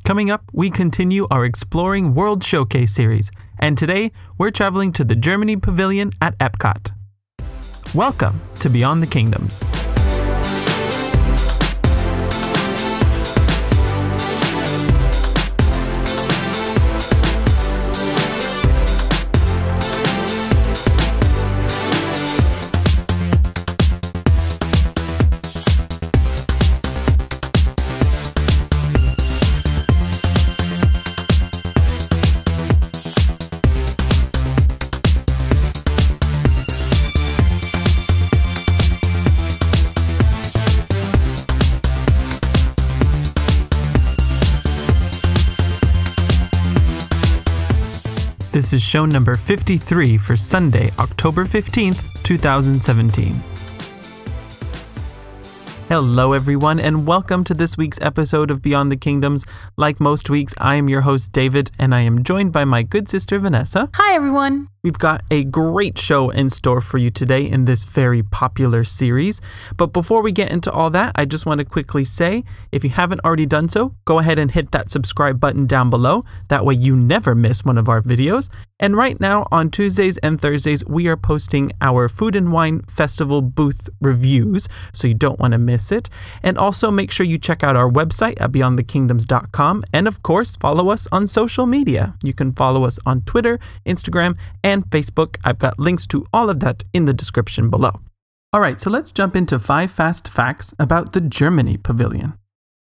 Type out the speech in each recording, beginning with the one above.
Coming up, we continue our Exploring World Showcase series, and today we're traveling to the Germany Pavilion at Epcot. Welcome to Beyond the Kingdoms. This is show number 53 for Sunday, October 15th, 2017. Hello everyone, and welcome to this week's episode of Beyond the Kingdoms. Like most weeks, I am your host David, and I am joined by my good sister Vanessa. Hi everyone! We've got a great show in store for you today in this very popular series. But before we get into all that, I just want to quickly say, if you haven't already done so, go ahead and hit that subscribe button down below. That way you never miss one of our videos. And right now, on Tuesdays and Thursdays, we are posting our Food and Wine Festival booth reviews, so you don't want to miss it. And also make sure you check out our website at beyondthekingdoms.com. And of course, follow us on social media. You can follow us on Twitter, Instagram, and Facebook. I've got links to all of that in the description below. All right, so let's jump into 5 fast facts about the Germany Pavilion.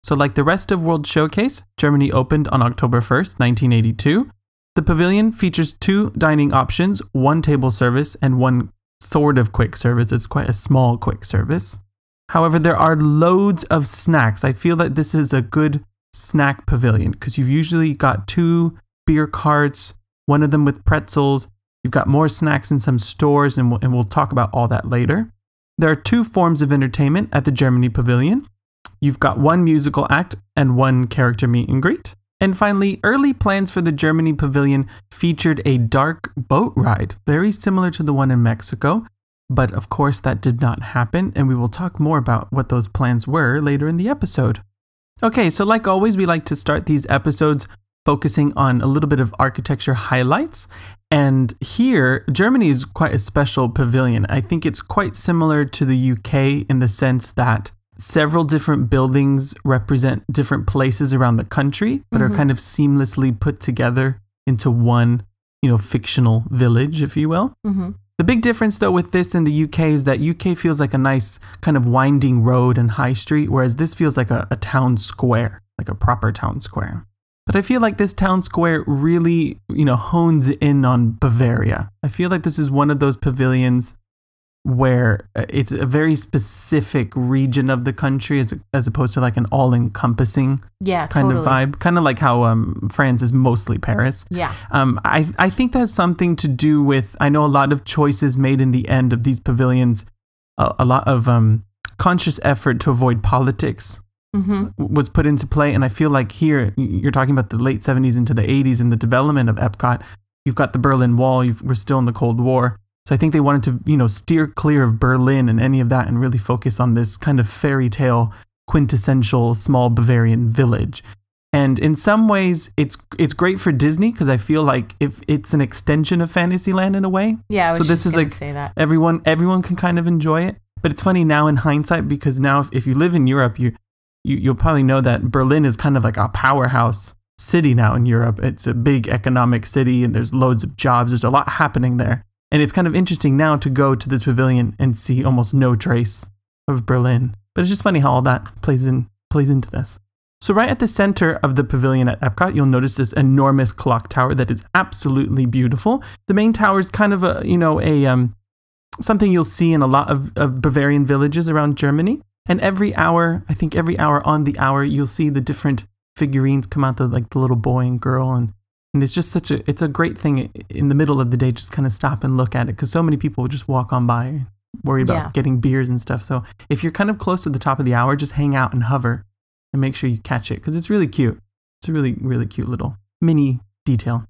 So like the rest of World Showcase, Germany opened on October 1st, 1982. The pavilion features 2 dining options, 1 table service and 1 sort of quick service. It's quite a small quick service. However, there are loads of snacks. I feel that this is a good snack pavilion because you've usually got 2 beer carts, one of them with pretzels. You've got more snacks in some stores, and we'll talk about all that later. There are 2 forms of entertainment at the Germany Pavilion. You've got 1 musical act and 1 character meet and greet. And finally, early plans for the Germany Pavilion featured a dark boat ride, very similar to the one in Mexico. But of course, that did not happen, and we will talk more about what those plans were later in the episode. Okay, so like always, we like to start these episodes focusing on a little bit of architecture highlights. And here, Germany is quite a special pavilion. I think it's quite similar to the UK in the sense that several different buildings represent different places around the country, but are kind of seamlessly put together into one, fictional village, if you will. The big difference, though, with this in the UK is that UK feels like a nice kind of winding road and high street, whereas this feels like a town square, like a proper town square. But I feel like this town square really, hones in on Bavaria. I feel like this is one of those pavilions where it's a very specific region of the country as opposed to like an all-encompassing kind of vibe. Kind of like how France is mostly Paris. Yeah. I think that has something to do with, I know a lot of choices made in the end of these pavilions, a lot of conscious effort to avoid politics was put into play. And I feel like here, you're talking about the late 70s into the 80s and the development of Epcot. You've got the Berlin Wall. We're still in the Cold War. So I think they wanted to, steer clear of Berlin and any of that and really focus on this kind of fairy tale, quintessential small Bavarian village. And in some ways, it's great for Disney because I feel like if it's an extension of Fantasyland in a way. Yeah, I was so this just is like say that. Everyone can kind of enjoy it. But it's funny now in hindsight because now if you live in Europe, you'll probably know that Berlin is kind of like a powerhouse city now in Europe. It's a big economic city and there's loads of jobs. There's a lot happening there. And it's kind of interesting now to go to this pavilion and see almost no trace of Berlin. But it's just funny how all that plays into this. So right at the center of the pavilion at Epcot, you'll notice this enormous clock tower that is absolutely beautiful. The main tower is kind of something you'll see in a lot of Bavarian villages around Germany. And every hour on the hour, you'll see the different figurines come out, the little boy and girl, and it's just it's a great thing in the middle of the day, just kind of stop and look at it because so many people will just walk on by, worried about getting beers and stuff. So if you're kind of close to the top of the hour, just hang out and hover and make sure you catch it because it's really cute. It's a really, really cute little mini detail.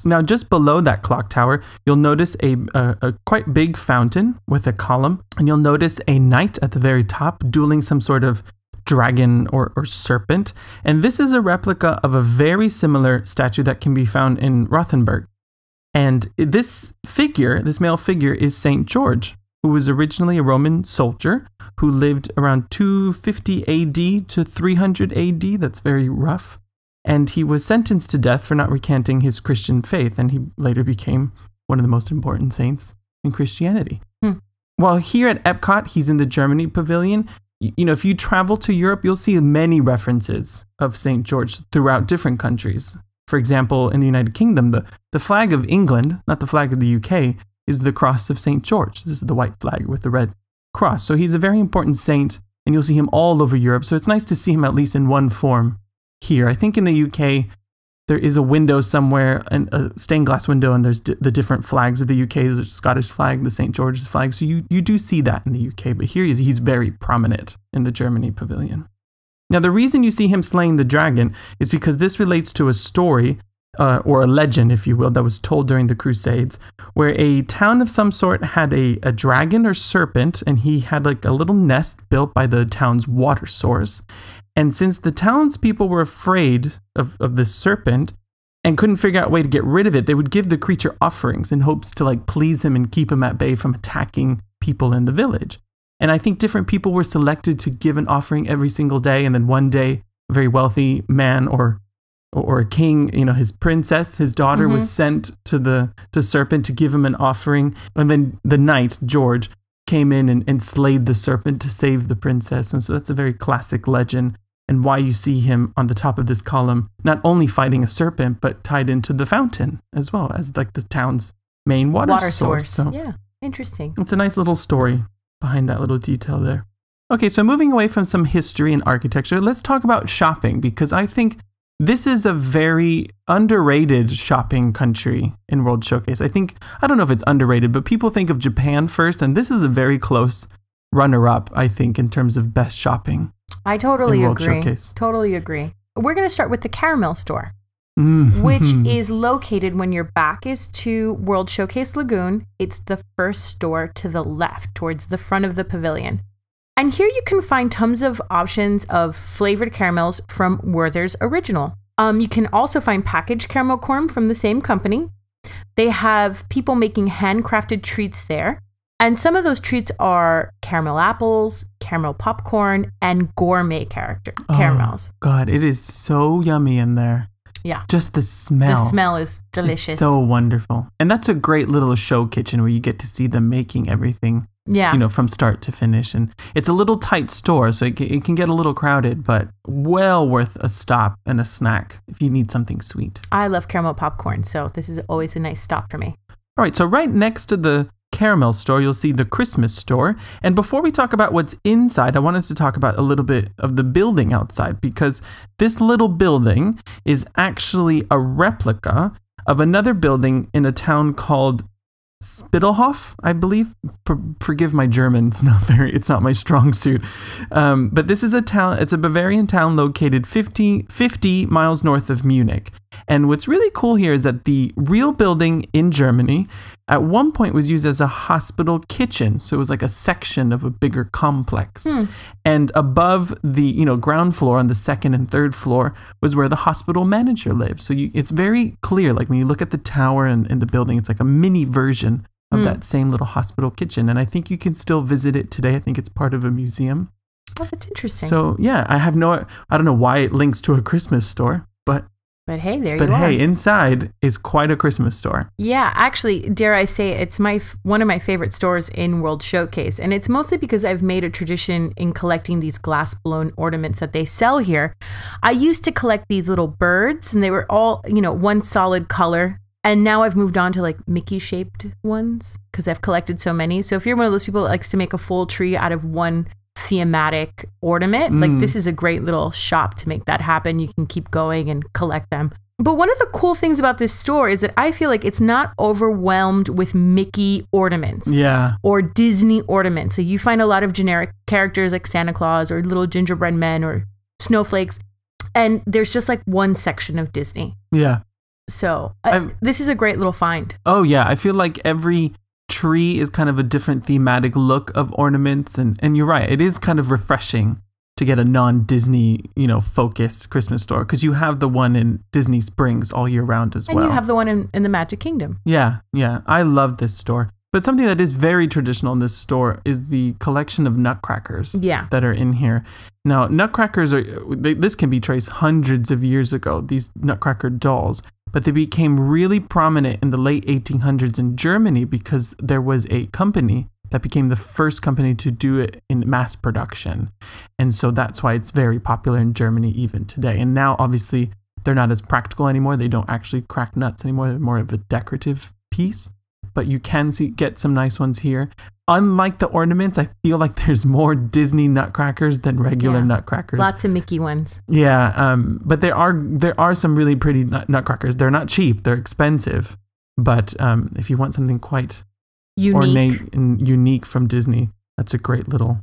Now, just below that clock tower, you'll notice a quite big fountain with a column, and you'll notice a knight at the very top dueling some sort of dragon or serpent. And this is a replica of a very similar statue that can be found in Rothenburg. And this male figure is St. George, who was originally a Roman soldier who lived around 250 AD to 300 AD. That's very rough. And he was sentenced to death for not recanting his Christian faith. And he later became one of the most important saints in Christianity. While here at Epcot, he's in the Germany Pavilion. If you travel to Europe, you'll see many references of St. George throughout different countries. For example, in the United Kingdom, the flag of England, not the flag of the UK, is the cross of St. George. This is the white flag with the red cross. So he's a very important saint, and you'll see him all over Europe. So it's nice to see him at least in one form here. I think in the UK, there is a window somewhere, a stained glass window, and there's the different flags of the UK. There's the Scottish flag, the St. George's flag. So you do see that in the UK, but here he's very prominent in the Germany Pavilion. Now, the reason you see him slaying the dragon is because this relates to a story, or a legend, if you will, that was told during the Crusades, where a town of some sort had a dragon or serpent, and he had like a little nest built by the town's water source. And since the townspeople were afraid of this serpent and couldn't figure out a way to get rid of it, they would give the creature offerings in hopes to like please him and keep him at bay from attacking people in the village. And I think different people were selected to give an offering every single day. And then one day, a very wealthy man or a king, his princess, his daughter was sent to the serpent to give him an offering. And then the knight, George, came in and slayed the serpent to save the princess. And so that's a very classic legend, and why you see him on the top of this column, not only fighting a serpent, but tied into the fountain as well as like the town's main water source. So yeah, interesting. It's a nice little story behind that little detail there. Okay, so moving away from some history and architecture, let's talk about shopping, because I think this is a very underrated shopping country in World Showcase. I don't know if it's underrated, but people think of Japan first, and this is a very close runner-up, I think, in terms of best shopping. I totally agree. Totally agree. We're going to start with the Caramel store, which is located when your back is to World Showcase Lagoon. It's the first store to the left towards the front of the pavilion. And here you can find tons of options of flavored caramels from Werther's Original. You can also find packaged caramel corn from the same company. They have people making handcrafted treats there. And some of those treats are caramel apples, caramel popcorn, and gourmet caramels. Oh, God, it is so yummy in there. Yeah. Just the smell. The smell is delicious. It's so wonderful. And that's a great little show kitchen where you get to see them making everything. Yeah. From start to finish. And it's a little tight store, so it can get a little crowded, but well worth a stop and a snack if you need something sweet. I love caramel popcorn, so this is always a nice stop for me. All right, so right next to the caramel store, you'll see the Christmas store. And before we talk about what's inside, I wanted to talk about a little bit of the building outside, because this little building is actually a replica of another building in a town called Spittelhof, I believe. Forgive my German, it's not my strong suit. But this is a town, it's a Bavarian town located 50 miles north of Munich. And what's really cool here is that the real building in Germany at one point was used as a hospital kitchen. So it was like a section of a bigger complex. And above the ground floor on the second and third floor was where the hospital manager lived. So it's very clear, like when you look at the tower and the building, it's like a mini version of that same little hospital kitchen. And I think you can still visit it today. I think it's part of a museum. Oh, that's interesting. So yeah, I don't know why it links to a Christmas store, But hey, you are. But hey, inside is quite a Christmas store. Yeah, actually, dare I say, it's one of my favorite stores in World Showcase. And it's mostly because I've made a tradition in collecting these glass blown ornaments that they sell here. I used to collect these little birds, and they were all, one solid color. And now I've moved on to like Mickey shaped ones because I've collected so many. So if you're one of those people that likes to make a full tree out of one thematic ornament, like this is a great little shop to make that happen. You can keep going and collect them. But one of the cool things about this store is that I feel like it's not overwhelmed with Mickey ornaments or Disney ornaments. So you find a lot of generic characters like Santa Claus or little gingerbread men or snowflakes, and there's just like one section of Disney. Yeah. So this is a great little find. Oh yeah, I feel like every tree is kind of a different thematic look of ornaments, and you're right, it is kind of refreshing to get a non-Disney, focused Christmas store, because you have the one in Disney Springs all year round as well. And you have the one in the Magic Kingdom. Yeah. I love this store. But something that is very traditional in this store is the collection of nutcrackers that are in here. Now, nutcrackers this can be traced hundreds of years ago, these nutcracker dolls, but they became really prominent in the late 1800s in Germany because there was a company that became the first company to do it in mass production. And so that's why it's very popular in Germany even today. And now, obviously, they're not as practical anymore. They don't actually crack nuts anymore. They're more of a decorative piece. But you can get some nice ones here. Unlike the ornaments, I feel like there's more Disney nutcrackers than regular nutcrackers. Lots of Mickey ones. Yeah, but there are some really pretty nutcrackers. They're not cheap. They're expensive. But if you want something quite ornate and unique from Disney, that's a great little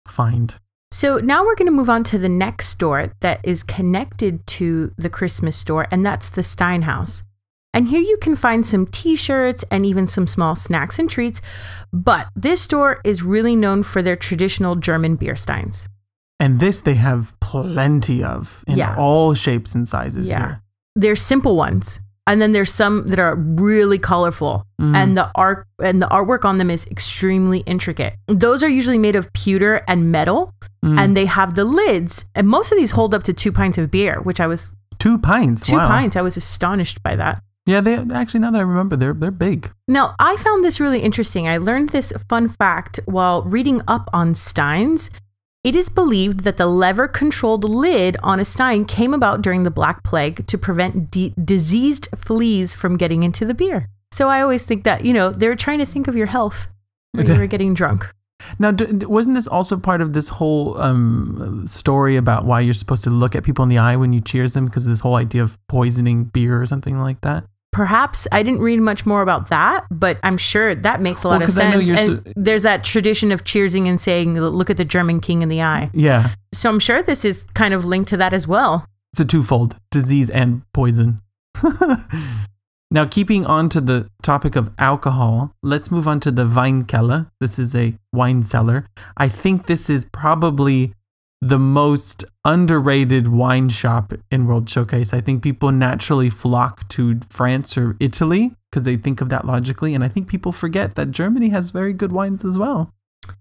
find. So now we're going to move on to the next store that is connected to the Christmas store, and that's the Steinhaus. And here you can find some t-shirts and even some small snacks and treats. But this store is really known for their traditional German beer steins. And this they have plenty of in all shapes and sizes here. They're simple ones. And then there's some that are really colorful. And the artwork on them is extremely intricate. Those are usually made of pewter and metal. And they have the lids. And most of these hold up to 2 pints of beer, which I was... 2 pints? 2 pints. I was astonished by that. Yeah, they actually, now that I remember, they're big. Now, I found this really interesting. I learned this fun fact while reading up on steins. It is believed that the lever-controlled lid on a stein came about during the Black Plague to prevent diseased fleas from getting into the beer. So I always think that, they were trying to think of your health when you were getting drunk. Now, wasn't this also part of this whole story about why you're supposed to look at people in the eye when you cheers them, because of this whole idea of poisoning beer or something like that? Perhaps. I didn't read much more about that, but I'm sure that makes a lot of sense. And there's that tradition of cheersing and saying, look at the German king in the eye. Yeah. So I'm sure this is kind of linked to that as well. It's a twofold, disease and poison. Now, keeping on to the topic of alcohol, let's move on to the Weinkeller. This is a wine cellar. I think this is probably the most underrated wine shop in World Showcase. I think people naturally flock to France or Italy because they think of that logically. And I think people forget that Germany has very good wines as well.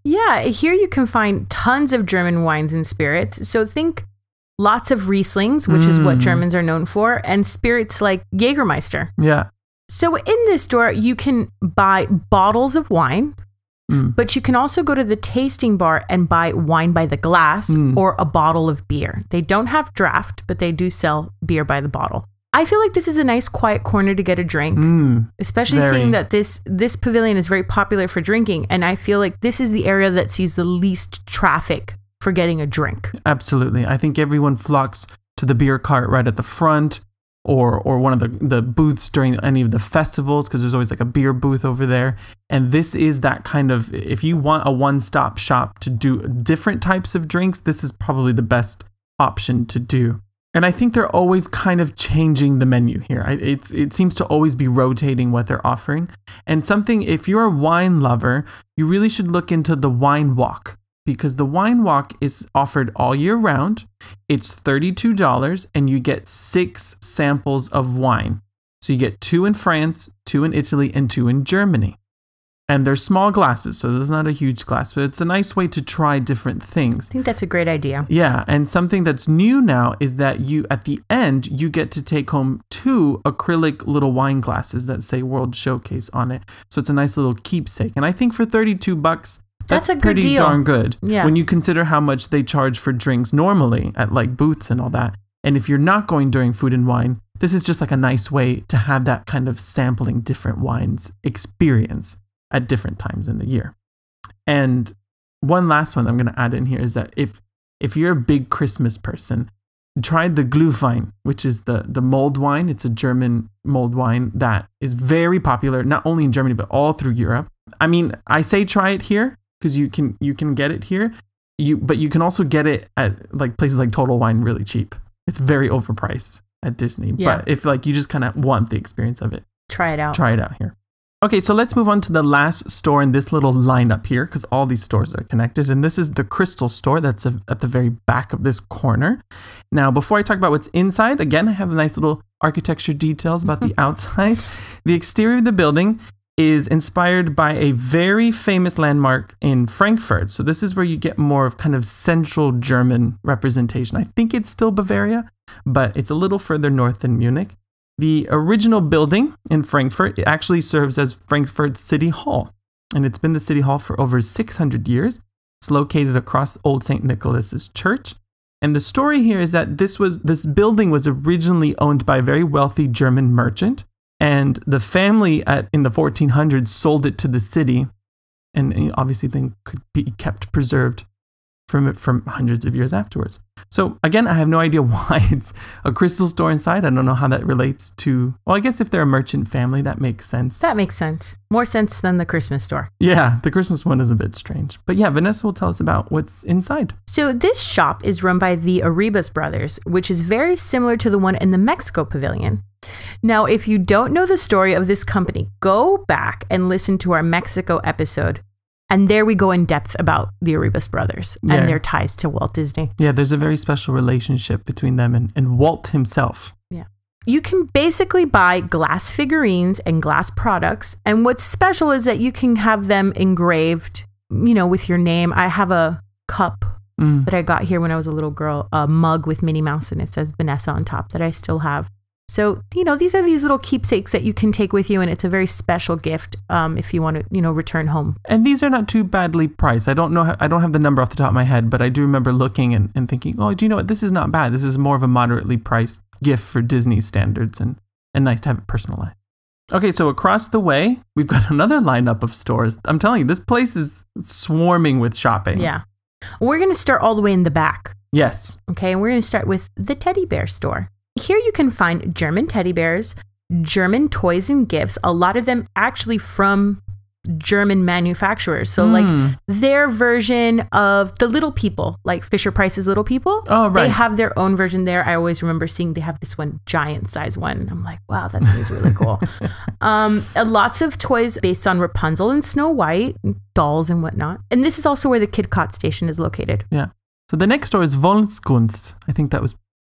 Yeah, here you can find tons of German wines and spirits. So think lots of Rieslings, which is what Germans are known for, and spirits like Jägermeister. Yeah. So in this store, you can buy bottles of wine, but you can also go to the tasting bar and buy wine by the glass or a bottle of beer. They don't have draft, but they do sell beer by the bottle. I feel like this is a nice quiet corner to get a drink, especially seeing that this pavilion is very popular for drinking. And I feel like this is the area that sees the least traffic for getting a drink. Absolutely. I think everyone flocks to the beer cart right at the front or one of the booths during any of the festivals, because there's always like a beer booth over there. And this is that kind of, if you want a one-stop shop to do different types of drinks, this is probably the best option to do. And I think they're always kind of changing the menu here. It seems to always be rotating what they're offering. And something, if you're a wine lover, you really should look into the wine walk, because the wine walk is offered all year round. It's $32 and you get 6 samples of wine. So you get 2 in France, 2 in Italy, and 2 in Germany. And they're small glasses, so there's not a huge glass, but it's a nice way to try different things. I think that's a great idea. Yeah, and something that's new now is that you, at the end, you get to take home 2 acrylic little wine glasses that say World Showcase on it. So it's a nice little keepsake. And I think for $32, that's a good pretty deal. Darn good. Yeah. When you consider how much they charge for drinks normally at like booths and all that. And if you're not going during food and wine, this is just like a nice way to have that kind of sampling different wines experience at different times in the year. And one last one I'm going to add in here is that if you're a big Christmas person, try the Glühwein, which is the mulled wine. It's a German mulled wine that is very popular, not only in Germany, but all through Europe. I mean, I say try it here because you can get it here. But you can also get it at like places like Total Wine really cheap. It's very overpriced at Disney. Yeah. But if like you just kind of want the experience of it, try it out here. Okay, so let's move on to the last store in this little lineup here, because all these stores are connected. And this is the Crystal Store that's at the very back of this corner. Now, before I talk about what's inside, again, I have nice little architecture details about the outside. The exterior of the building is inspired by a very famous landmark in Frankfurt. So this is where you get more of kind of central German representation. I think it's still Bavaria, but it's a little further north than Munich. The original building in Frankfurt, it actually serves as Frankfurt City Hall, and it's been the City Hall for over 600 years. It's located across Old St. Nicholas's Church. And the story here is that this building was originally owned by a very wealthy German merchant, and the family in the 1400s sold it to the city, and obviously then could be kept preserved from hundreds of years afterwards. So again, I have no idea why it's a crystal store inside. I don't know how that relates to, well, I guess if they're a merchant family, that makes sense. That makes sense. More sense than the Christmas store. Yeah, the Christmas one is a bit strange. But yeah, Vanessa will tell us about what's inside. So this shop is run by the Arribas brothers, which is very similar to the one in the Mexico Pavilion. Now, if you don't know the story of this company, go back and listen to our Mexico episode. And there we go in depth about the Arribas brothers and their ties to Walt Disney. Yeah, there's a very special relationship between them and Walt himself. Yeah. You can basically buy glass figurines and glass products. And what's special is that you can have them engraved, with your name. I have a cup that I got here when I was a little girl, a mug with Minnie Mouse, and it says Vanessa on top that I still have. So, these are these little keepsakes that you can take with you, and it's a very special gift if you want to, return home. And these are not too badly priced. I don't have the number off the top of my head, but I do remember looking and thinking, oh, do you know what? This is not bad. This is more of a moderately priced gift for Disney standards and nice to have it personalized. Okay, so across the way, we've got another lineup of stores. I'm telling you, this place is swarming with shopping. Yeah. We're going to start all the way in the back. Yes. Okay, and we're going to start with the teddy bear store. Here you can find German teddy bears, German toys and gifts, a lot of them actually from German manufacturers. So like their version of the Little People, like Fisher-Price's Little People. Oh, right. They have their own version there. I always remember seeing they have this one giant size one. I'm like, wow, that thing is really cool. Lots of toys based on Rapunzel and Snow White, dolls and whatnot. And this is also where the Kidcot station is located. Yeah. So the next store is Volkskunst. I think that was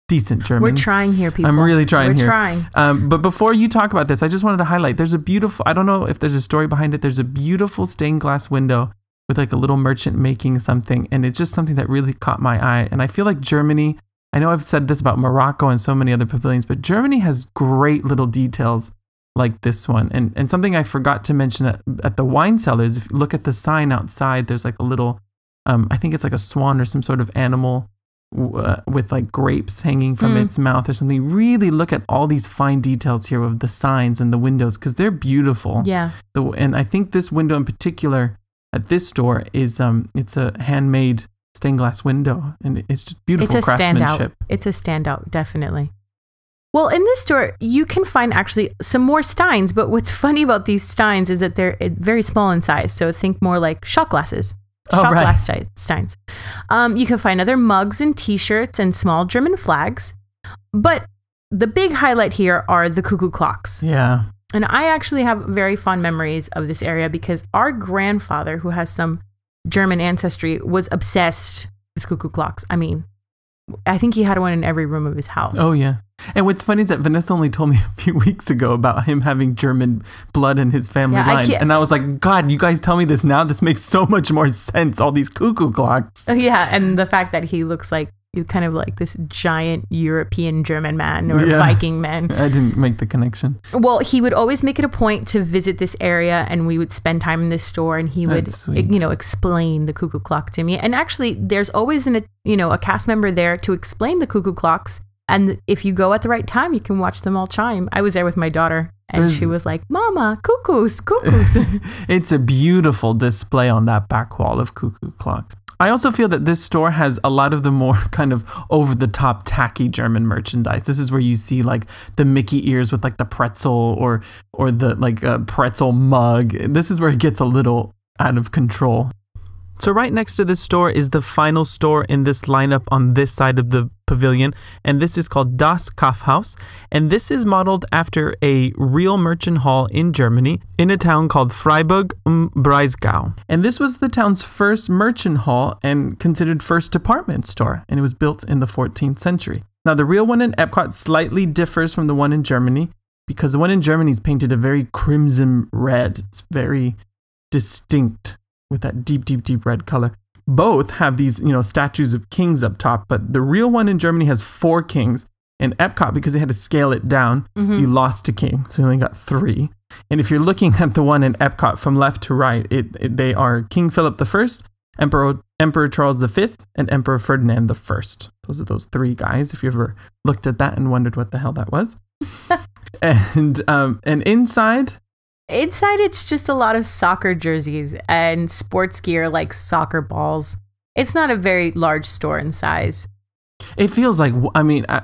decent German. We're trying here, people. I'm really trying here. We're trying. But before you talk about this, I just wanted to highlight, there's a beautiful, I don't know if there's a story behind it, there's a beautiful stained glass window with like a little merchant making something, and it's just something that really caught my eye. And I feel like Germany, I know I've said this about Morocco and so many other pavilions, but Germany has great little details like this one. And something I forgot to mention at the wine cellars, if you look at the sign outside, there's like a little, I think it's like a swan or some sort of animal with like grapes hanging from its mouth or something. Really look at all these fine details here of the signs and the windows, because they're beautiful. Yeah. And I think this window in particular at this store is it's a handmade stained glass window, and it's just beautiful craftsmanship. It's a standout, definitely. Well, in this store, you can find actually some more steins, but what's funny about these steins is that they're very small in size. So think more like shot glasses. Glass steins. You can find other mugs and t-shirts and small German flags. But the big highlight here are the cuckoo clocks. Yeah. And I actually have very fond memories of this area because our grandfather, who has some German ancestry, was obsessed with cuckoo clocks. I mean, I think he had one in every room of his house. Oh, yeah. And what's funny is that Vanessa only told me a few weeks ago about him having German blood in his family line. And I was like, God, you guys tell me this now? This makes so much more sense. All these cuckoo clocks. Yeah. And the fact that he looks like kind of like this giant European German man or Viking man. I didn't make the connection. Well, he would always make it a point to visit this area, and we would spend time in this store, and he would, explain the cuckoo clock to me. And actually, there's always a cast member there to explain the cuckoo clocks. And if you go at the right time, you can watch them all chime. I was there with my daughter, and she was like, Mama, cuckoos. It's a beautiful display on that back wall of cuckoo clocks. I also feel that this store has a lot of the more kind of over-the-top tacky German merchandise. This is where you see like the Mickey ears with like the pretzel or the like pretzel mug. This is where it gets a little out of control. So right next to this store is the final store in this lineup on this side of the Pavilion, and this is called Das Kaufhaus, and this is modeled after a real merchant hall in Germany in a town called Freiburg am Breisgau. And this was the town's first merchant hall and considered first department store, and it was built in the 14th century. Now, the real one in Epcot slightly differs from the one in Germany because the one in Germany is painted a very crimson red. It's very distinct with that deep, deep, deep red color. Both have these, statues of kings up top, but the real one in Germany has 4 kings. In Epcot, because they had to scale it down, you lost a king, so you only got 3. And if you're looking at the one in Epcot from left to right, they are King Philip I, Emperor Charles V, and Emperor Ferdinand I. Those are those 3 guys, if you ever looked at that and wondered what the hell that was. and inside... Inside, it's just a lot of soccer jerseys and sports gear like soccer balls. It's not a very large store in size. It feels like,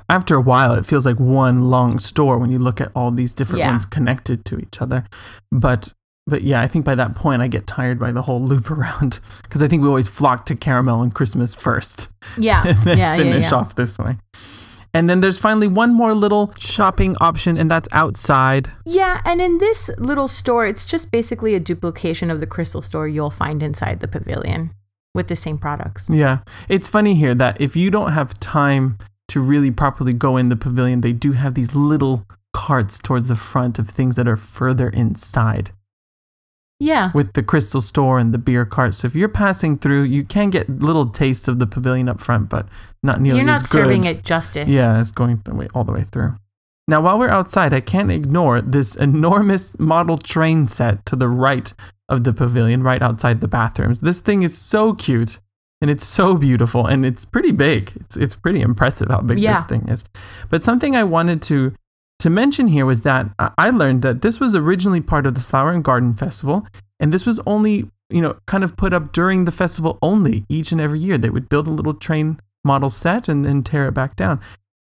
after a while, it feels like one long store when you look at all these different ones connected to each other. But yeah, I think by that point, I get tired by the whole loop around because I think we always flock to caramel and Christmas first. Yeah. And then finish off this way. And then there's finally one more little shopping option, and that's outside. Yeah, and in this little store, it's just basically a duplication of the crystal store you'll find inside the pavilion with the same products. Yeah. It's funny here that if you don't have time to really properly go in the pavilion, they do have these little carts towards the front of things that are further inside. Yeah. With the crystal store and the beer cart. So if you're passing through, you can get little tastes of the pavilion up front, but not nearly as good. You're not serving it justice. Yeah, it's going all the way through. Now, while we're outside, I can't ignore this enormous model train set to the right of the pavilion, right outside the bathrooms. This thing is so cute, and it's so beautiful, and it's pretty big. It's pretty impressive how big this thing is. But something I wanted to mention here was that I learned that this was originally part of the Flower and Garden Festival, and this was only, kind of put up during the festival only. Each and every year, they would build a little train model set and then tear it back down.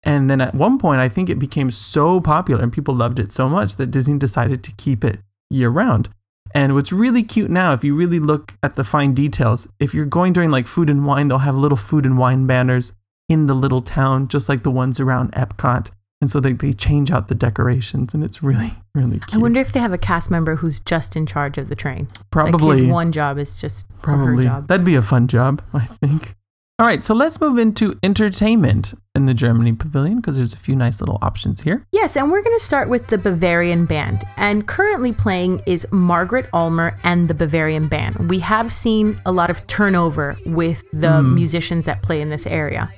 And then at one point, I think it became so popular and people loved it so much that Disney decided to keep it year round. And what's really cute now, if you really look at the fine details, if you're going during like food and wine, they'll have little food and wine banners in the little town, just like the ones around Epcot. And so they change out the decorations, and it's really, really cute. I wonder if they have a cast member who's just in charge of the train. Probably. Like his one job is just her job. That'd be a fun job, I think. All right, so let's move into entertainment in the Germany Pavilion because there's a few nice little options here. Yes, and we're going to start with the Bavarian Band. And currently playing is Margaret Ulmer and the Bavarian Band. We have seen a lot of turnover with the musicians that play in this area.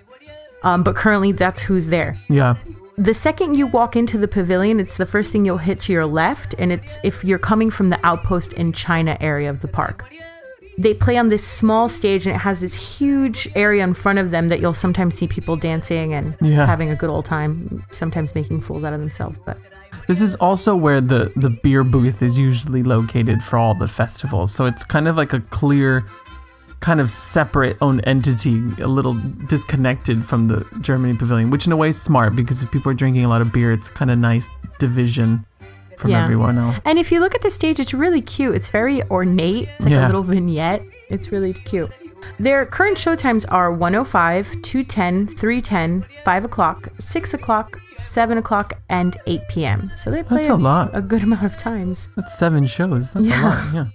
But currently that's who's there. Yeah. The second you walk into the pavilion, it's the first thing you'll hit to your left, and it's if you're coming from the Outpost in China area of the park. They play on this small stage, and it has this huge area in front of them that you'll sometimes see people dancing and having a good old time, sometimes making fools out of themselves. But this is also where the beer booth is usually located for all the festivals, so it's kind of like a clear, kind of separate own entity, a little disconnected from the Germany Pavilion, which in a way is smart because if people are drinking a lot of beer, it's kind of nice division from everyone else. And if you look at the stage, it's really cute. It's very ornate. It's like a little vignette. It's really cute. Their current show times are 1:05, 2:10, 3:10, 5 o'clock, 6 o'clock, 7 o'clock, and 8 p.m. So they play a good amount of times. That's 7 shows. That's a lot, yeah.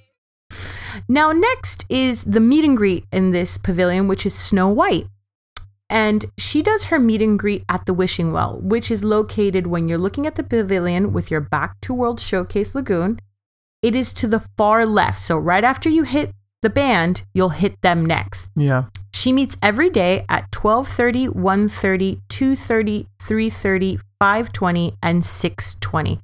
Now, next is the meet and greet in this pavilion, which is Snow White. And she does her meet and greet at the Wishing Well, which is located when you're looking at the pavilion with your back to World Showcase Lagoon. It is to the far left. So right after you hit the band, you'll hit them next. Yeah. She meets every day at 12:30, 1:30, 2:30, 3:30, 5:20, and 6:20.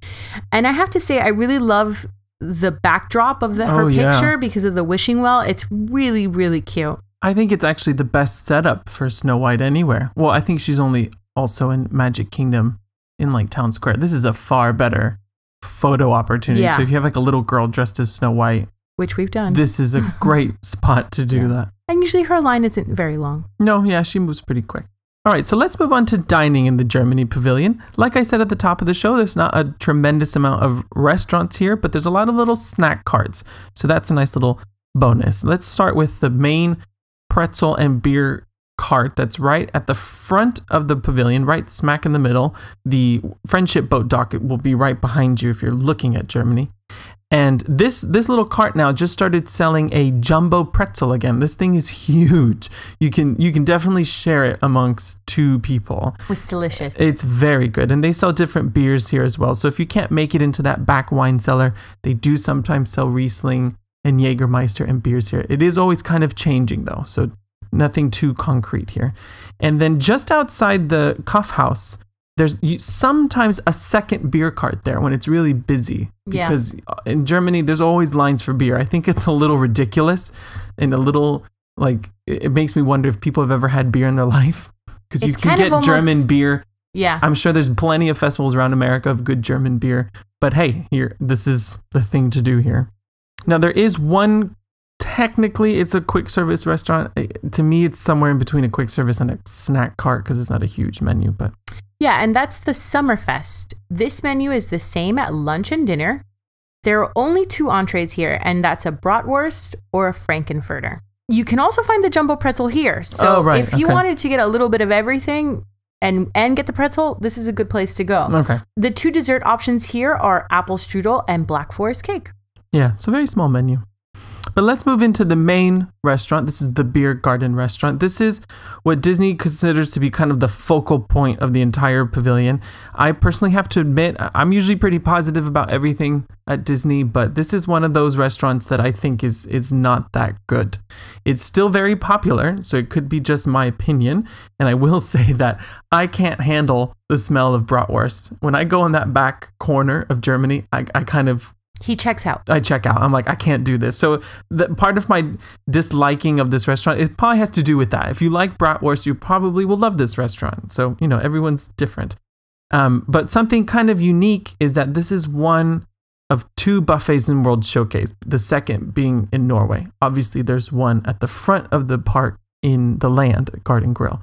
And I have to say, I really love the backdrop of her picture because of the Wishing Well. It's really, really cute. I think it's actually the best setup for Snow White anywhere. Well, I think she's only also in Magic Kingdom in like Town Square. This is a far better photo opportunity. Yeah. So if you have like a little girl dressed as Snow White, which we've done, this is a great spot to do that. And usually her line isn't very long. No, yeah, she moves pretty quick. All right, so let's move on to dining in the Germany Pavilion. Like I said at the top of the show, there's not a tremendous amount of restaurants here, but there's a lot of little snack carts. So that's a nice little bonus. Let's start with the main pretzel and beer cart that's right at the front of the pavilion, right smack in the middle. The Friendship Boat Dock will be right behind you if you're looking at Germany. And this little cart now just started selling a jumbo pretzel again. This thing is huge. You can definitely share it amongst 2 people. It's delicious. It's very good. And they sell different beers here as well. So if you can't make it into that back wine cellar, they do sometimes sell Riesling and Jägermeister and beers here. It is always kind of changing though. So nothing too concrete here. And then just outside the Kaufhaus, there's sometimes a second beer cart there when it's really busy. Because in Germany, there's always lines for beer. I think it's a little ridiculous and a little, like, it makes me wonder if people have ever had beer in their life. Because you can get German beer. Yeah. I'm sure there's plenty of festivals around America of good German beer. But hey, this is the thing to do here. Now, there is one, technically, it's a quick service restaurant. To me, it's somewhere in between a quick service and a snack cart because it's not a huge menu, but... Yeah, and that's the Summerfest. This menu is the same at lunch and dinner. There are only 2 entrees here, and that's a bratwurst or a Frankenfurter. You can also find the jumbo pretzel here. So if you wanted to get a little bit of everything and get the pretzel, this is a good place to go. Okay. The 2 dessert options here are apple strudel and black forest cake. Yeah, so very small menu. But let's move into the main restaurant. This is the Beer Garden restaurant. This is what Disney considers to be kind of the focal point of the entire pavilion. I personally have to admit, I'm usually pretty positive about everything at Disney, but this is one of those restaurants that I think is not that good. It's still very popular, so it could be just my opinion. And I will say that I can't handle the smell of bratwurst. When I go in that back corner of Germany, I kind of... He checks out. I check out. I'm like, I can't do this. So the part of my disliking of this restaurant, it probably has to do with that. If you like bratwurst, you probably will love this restaurant. So, everyone's different. But something kind of unique is that this is one of 2 buffets in World Showcase, the second being in Norway. Obviously, there's one at the front of the park in the land, Garden Grill.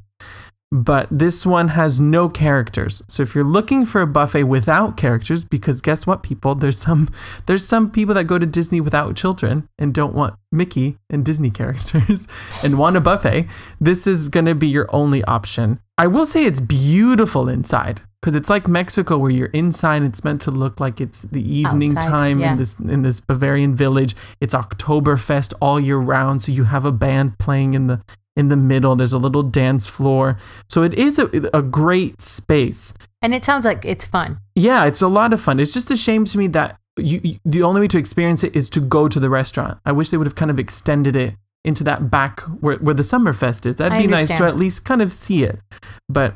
But this one has no characters. So if you're looking for a buffet without characters, because guess what, people? There's some people that go to Disney without children and don't want Mickey and Disney characters and want a buffet. This is going to be your only option. I will say it's beautiful inside because it's like Mexico where you're inside. It's meant to look like it's the evening time in this Bavarian village. It's Oktoberfest all year round. So you have a band playing in the middle. There's a little dance floor. So it is a great space. And it sounds like it's fun. Yeah, it's a lot of fun. It's just a shame to me that the only way to experience it is to go to the restaurant. I wish they would have kind of extended it into that back where the Summerfest is. That'd be nice to at least kind of see it. But,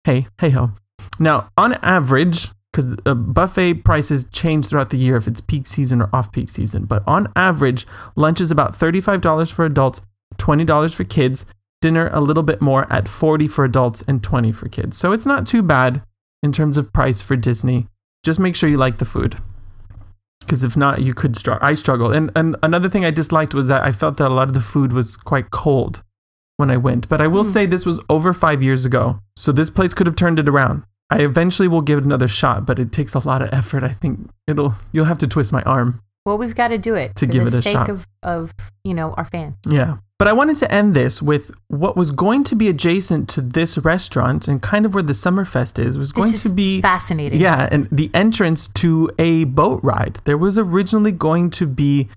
hey ho. Now, on average, because buffet prices change throughout the year if it's peak season or off-peak season. But on average, lunch is about $35 for adults, $20 for kids, dinner a little bit more at $40 for adults and $20 for kids. So it's not too bad in terms of price for Disney. Just make sure you like the food. Because if not, you could struggle. I struggled. And another thing I disliked was that I felt that a lot of the food was quite cold when I went. But I will say this was over 5 years ago. So this place could have turned it around. I eventually will give it another shot, but it takes a lot of effort. I think you'll have to twist my arm. Well, we've got to do it to give it a shot. For the sake of our fan. Yeah. But I wanted to end this with what was going to be adjacent to this restaurant and kind of where the Summerfest is, was going to be fascinating. Yeah, and the entrance to a boat ride. There was originally going to be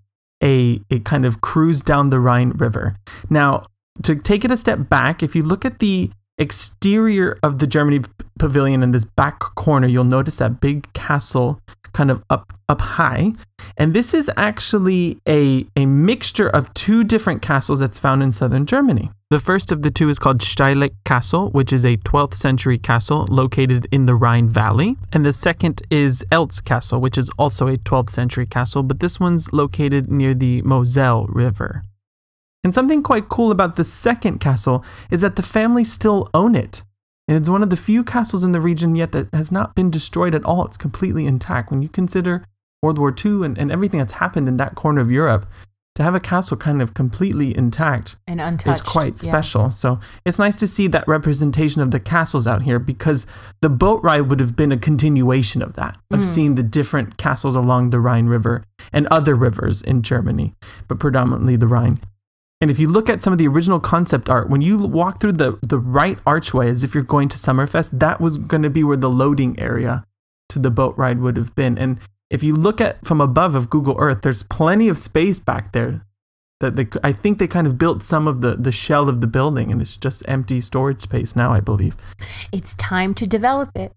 a kind of cruise down the Rhine River. Now, to take it a step back, if you look at the exterior of the Germany pavilion in this back corner, you'll notice that big castle kind of up high. And this is actually a mixture of 2 different castles that's found in southern Germany. The first of the 2 is called Steileck Castle, which is a 12th century castle located in the Rhine Valley. And the second is Eltz Castle, which is also a 12th century castle, but this one's located near the Moselle River. And something quite cool about the second castle is that the family still own it. And it's one of the few castles in the region yet that has not been destroyed at all. It's completely intact. When you consider World War II and everything that's happened in that corner of Europe, to have a castle kind of completely intact and untouched is quite special. Yeah. So it's nice to see that representation of the castles out here, because the boat ride would have been a continuation of that, of seeing the different castles along the Rhine River and other rivers in Germany, but predominantly the Rhine. And if you look at some of the original concept art, when you walk through the right archway as if you're going to Summerfest, that was going to be where the loading area to the boat ride would have been. And if you look at from above of Google Earth, there's plenty of space back there. I think they kind of built some of the shell of the building, and it's just empty storage space now, I believe. It's time to develop it.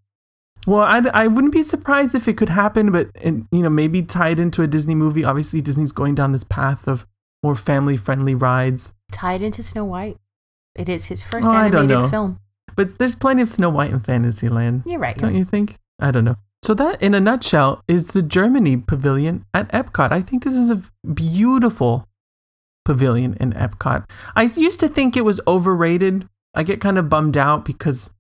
Well, I wouldn't be surprised if it could happen, but maybe tied into a Disney movie. Obviously, Disney's going down this path of more family-friendly rides. Tied into Snow White. It is his first animated film. But there's plenty of Snow White in Fantasyland. You're right. Don't you think? I don't know. So that, in a nutshell, is the Germany Pavilion at Epcot. I think this is a beautiful pavilion in Epcot. I used to think it was overrated. I get kind of bummed out because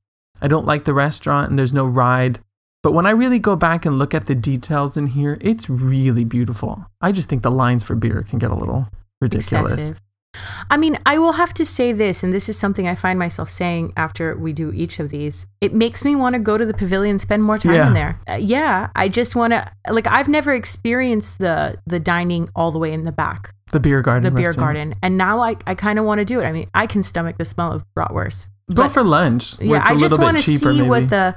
I don't like the restaurant and there's no ride. But when I really go back and look at the details in here, it's really beautiful. I just think the lines for beer can get a little ridiculous. Excessive. I mean, I will have to say this, and this is something I find myself saying after we do each of these. It makes me want to go to the pavilion, spend more time in there. I just want to, I've never experienced the dining all the way in the back. The beer garden. The beer garden. And now I kind of want to do it. I mean, I can stomach the smell of bratwurst. Go for lunch. Where it's a little bit cheaper, maybe.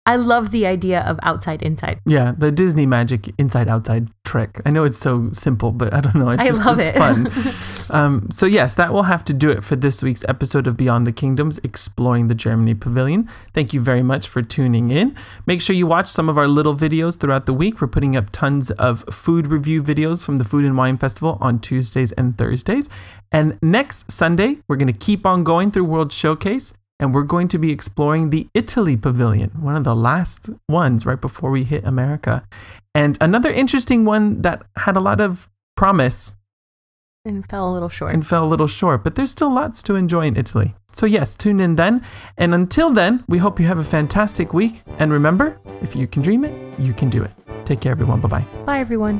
I love the idea of outside, inside. Yeah, the Disney magic inside-outside trick. I know it's so simple, but I don't know. I love it. It's fun. So yes, that will have to do it for this week's episode of Beyond the Kingdoms, exploring the Germany Pavilion. Thank you very much for tuning in. Make sure you watch some of our little videos throughout the week. We're putting up tons of food review videos from the Food and Wine Festival on Tuesdays and Thursdays. And next Sunday, we're going to keep on going through World Showcase. And we're going to be exploring the Italy Pavilion, one of the last ones right before we hit America. And another interesting one that had a lot of promise. And fell a little short. But there's still lots to enjoy in Italy. So yes, tune in then. And until then, we hope you have a fantastic week. And remember, if you can dream it, you can do it. Take care, everyone. Bye-bye. Bye, everyone.